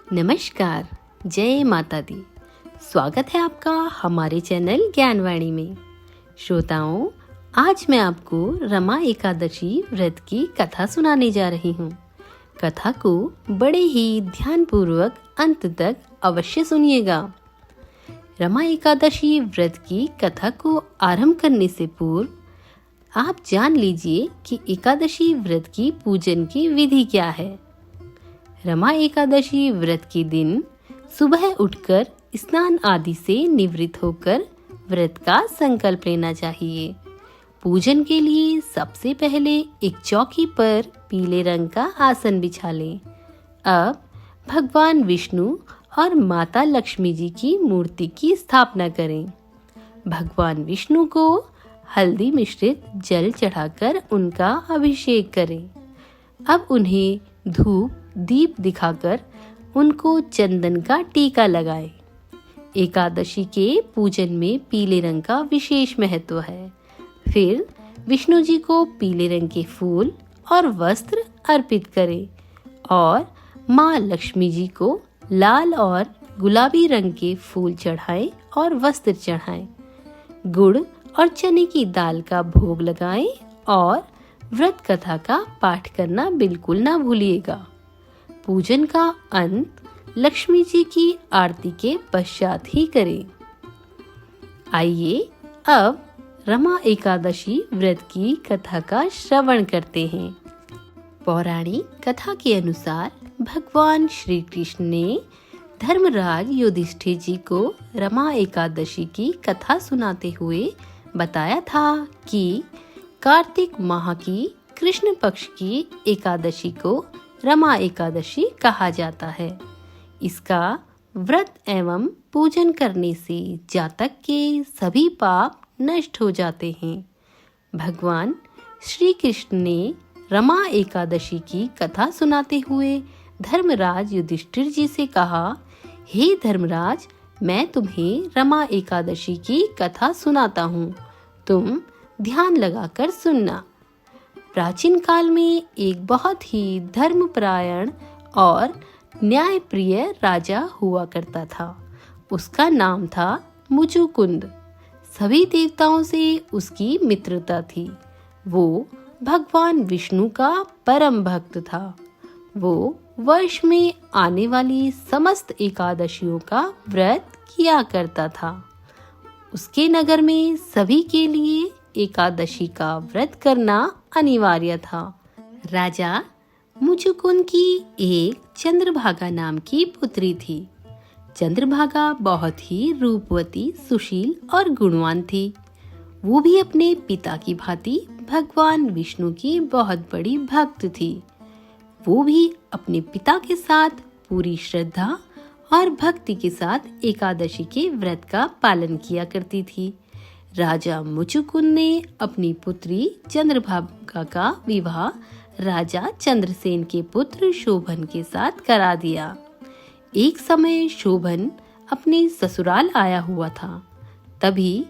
नमस्कार, जय माता दी। स्वागत है आपका हमारे चैनल ज्ञानवाणी में। श्रोताओं, आज मैं आपको रमा एकादशी व्रत की कथा सुनाने जा रही हूँ। कथा को बड़े ही ध्यानपूर्वक अंत तक अवश्य सुनिएगा। रमा एकादशी व्रत की कथा को आरंभ करने से पूर्व आप जान लीजिए कि एकादशी व्रत की पूजन की विधि क्या है। रमा एकादशी व्रत के दिन सुबह उठकर स्नान आदि से निवृत्त होकर व्रत का संकल्प लेना चाहिए। पूजन के लिए सबसे पहले एक चौकी पर पीले रंग का आसन बिछा लें। अब भगवान विष्णु और माता लक्ष्मी जी की मूर्ति की स्थापना करें। भगवान विष्णु को हल्दी मिश्रित जल चढ़ाकर उनका अभिषेक करें। अब उन्हें धूप दीप दिखाकर उनको चंदन का टीका लगाएं। एकादशी के पूजन में पीले रंग का विशेष महत्व है। फिर विष्णु जी को पीले रंग के फूल और वस्त्र अर्पित करें और माँ लक्ष्मी जी को लाल और गुलाबी रंग के फूल चढ़ाएं और वस्त्र चढ़ाएं। गुड़ और चने की दाल का भोग लगाएं और व्रत कथा का पाठ करना बिल्कुल ना भूलिएगा। पूजन का अंत लक्ष्मी जी की आरती के पश्चात ही करें। आइए अब रमा एकादशी व्रत की कथा का श्रवण करते हैं। पौराणिक कथा के अनुसार भगवान श्री कृष्ण ने धर्मराज युधिष्ठिर जी को रमा एकादशी की कथा सुनाते हुए बताया था कि कार्तिक माह की कृष्ण पक्ष की एकादशी को रमा एकादशी कहा जाता है। इसका व्रत एवं पूजन करने से जातक के सभी पाप नष्ट हो जाते हैं। भगवान श्री कृष्ण ने रमा एकादशी की कथा सुनाते हुए धर्मराज युधिष्ठिर जी से कहा, हे धर्मराज, मैं तुम्हें रमा एकादशी की कथा सुनाता हूँ, तुम ध्यान लगाकर सुनना। प्राचीन काल में एक बहुत ही धर्मपरायण और न्यायप्रिय राजा हुआ करता था। उसका नाम था मुचुकुंद। सभी देवताओं से उसकी मित्रता थी। वो भगवान विष्णु का परम भक्त था। वो वर्ष में आने वाली समस्त एकादशियों का व्रत किया करता था। उसके नगर में सभी के लिए एकादशी का व्रत करना अनिवार्य था। राजा मुचुकुंद की एक चंद्रभागा नाम की पुत्री थी। चंद्रभागा बहुत ही रूपवती, सुशील और गुणवान थी। वो भी अपने पिता की भांति भगवान विष्णु की बहुत बड़ी भक्त थी। वो भी अपने पिता के साथ पूरी श्रद्धा और भक्ति के साथ एकादशी के व्रत का पालन किया करती थी। राजा मुचुकुंद ने अपनी पुत्री चंद्रभागा का विवाह राजा चंद्रसेन के पुत्र शोभन के साथ करा दिया। एक समय शोभन अपने ससुराल आया हुआ था। तभी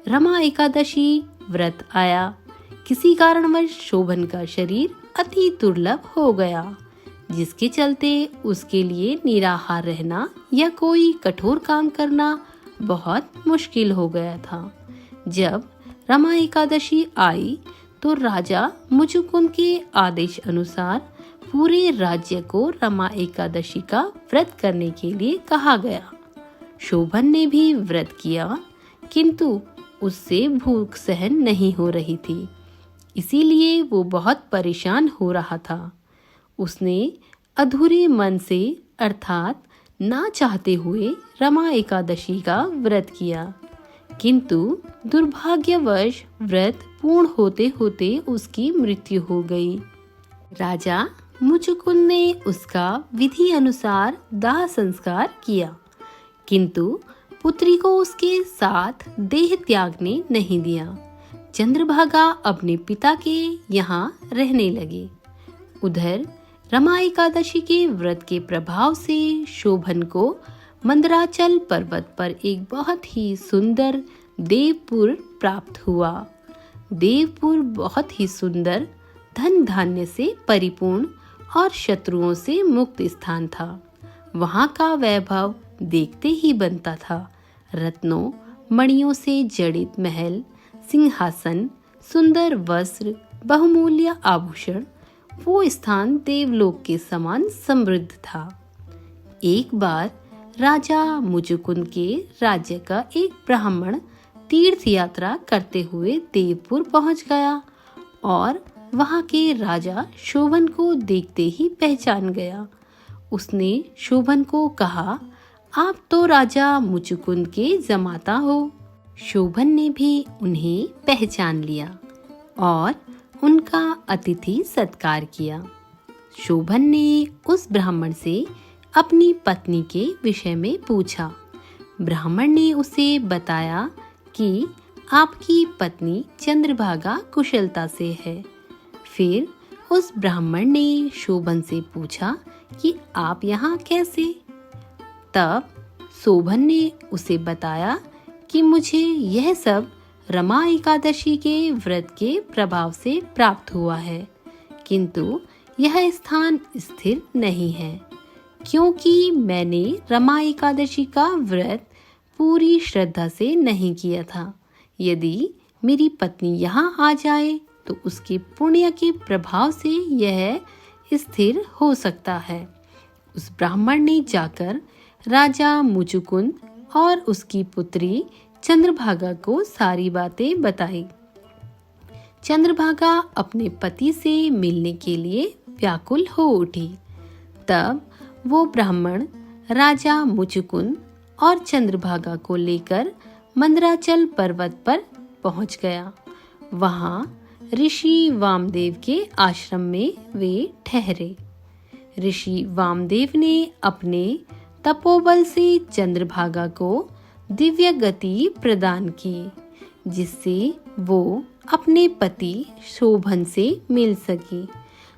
रमा एकादशी व्रत आया। किसी कारणवश शोभन का शरीर अति दुर्लभ हो गया, जिसके चलते उसके लिए निराहार रहना या कोई कठोर काम करना बहुत मुश्किल हो गया था। जब रमा एकादशी आई तो राजा मुचुकुंद के आदेश अनुसार पूरे राज्य को रमा एकादशी का व्रत करने के लिए कहा गया। शोभन ने भी व्रत किया, किंतु उससे भूख सहन नहीं हो रही थी। इसीलिए वो बहुत परेशान हो रहा था। उसने अधूरे मन से अर्थात ना चाहते हुए रमा एकादशी का व्रत किया, किंतु दुर्भाग्यवश व्रत पूर्ण होते होते उसकी मृत्यु हो गई। राजा मुचुकुंद ने उसका विधि अनुसार दाह संस्कार किया, किंतु पुत्री को उसके साथ देह त्यागने नहीं दिया। चंद्रभागा अपने पिता के यहाँ रहने लगे। उधर रमा एकादशी के व्रत के प्रभाव से शोभन को मंदराचल पर्वत पर एक बहुत ही सुंदर देवपुर प्राप्त हुआ। देवपुर बहुत ही सुंदर, धन धान्य से परिपूर्ण और शत्रुओं से मुक्त स्थान था। वहाँ का वैभव देखते ही बनता था। रत्नों मणियों से जड़ित महल, सिंहासन, सुंदर वस्त्र, बहुमूल्य आभूषण, वो स्थान देवलोक के समान समृद्ध था। एक बार राजा मुजुकुंद के राज्य का एक ब्राह्मण तीर्थ यात्रा करते हुए देवपुर पहुंच गया और वहां के राजा शोभन को देखते ही पहचान गया। उसने शोभन को कहा, आप तो राजा मुजुकुंद के जमाता हो। शोभन ने भी उन्हें पहचान लिया और उनका अतिथि सत्कार किया। शोभन ने उस ब्राह्मण से अपनी पत्नी के विषय में पूछा। ब्राह्मण ने उसे बताया कि आपकी पत्नी चंद्रभागा कुशलता से है। फिर उस ब्राह्मण ने शोभन से पूछा कि आप यहाँ कैसे? तब शोभन ने उसे बताया कि मुझे यह सब रमा एकादशी के व्रत के प्रभाव से प्राप्त हुआ है, किंतु यह स्थान स्थिर नहीं है, क्योंकि मैंने रमा एकादशी का व्रत पूरी श्रद्धा से नहीं किया था। यदि मेरी पत्नी यहाँ आ जाए तो उसके पुण्य के प्रभाव से यह स्थिर हो सकता है। उस ब्राह्मण ने जाकर राजा मुजुकुंद और उसकी पुत्री चंद्रभागा को सारी बातें बताई। चंद्रभागा अपने पति से मिलने के लिए व्याकुल हो उठी। तब वो ब्राह्मण राजा मुजुकुंद और चंद्रभागा को लेकर मंदराचल पर्वत पर पहुंच गया। वहां ऋषि वामदेव के आश्रम में वे ठहरे। ऋषि वामदेव ने अपने तपोबल से चंद्रभागा को दिव्य गति प्रदान की, जिससे वो अपने पति शोभन से मिल सकी।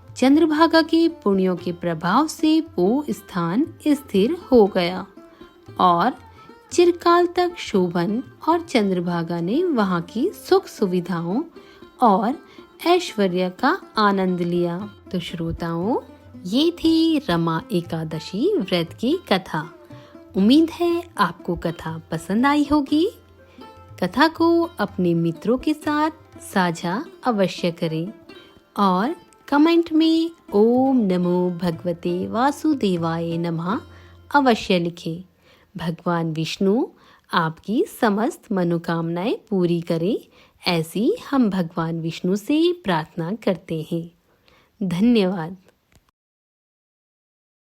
चंद्रभागा के पुण्यों के प्रभाव से वो स्थान स्थिर हो गया और चिरकाल तक शोभन और चंद्रभागा ने वहां की सुख सुविधाओं और ऐश्वर्य का आनंद लिया। तो श्रोताओं, ये थी रमा एकादशी व्रत की कथा। उम्मीद है आपको कथा पसंद आई होगी। कथा को अपने मित्रों के साथ साझा अवश्य करें और कमेंट में ओम नमो भगवते वासुदेवाय नमः अवश्य लिखें। भगवान विष्णु आपकी समस्त मनोकामनाएं पूरी करें, ऐसी हम भगवान विष्णु से प्रार्थना करते हैं। धन्यवाद।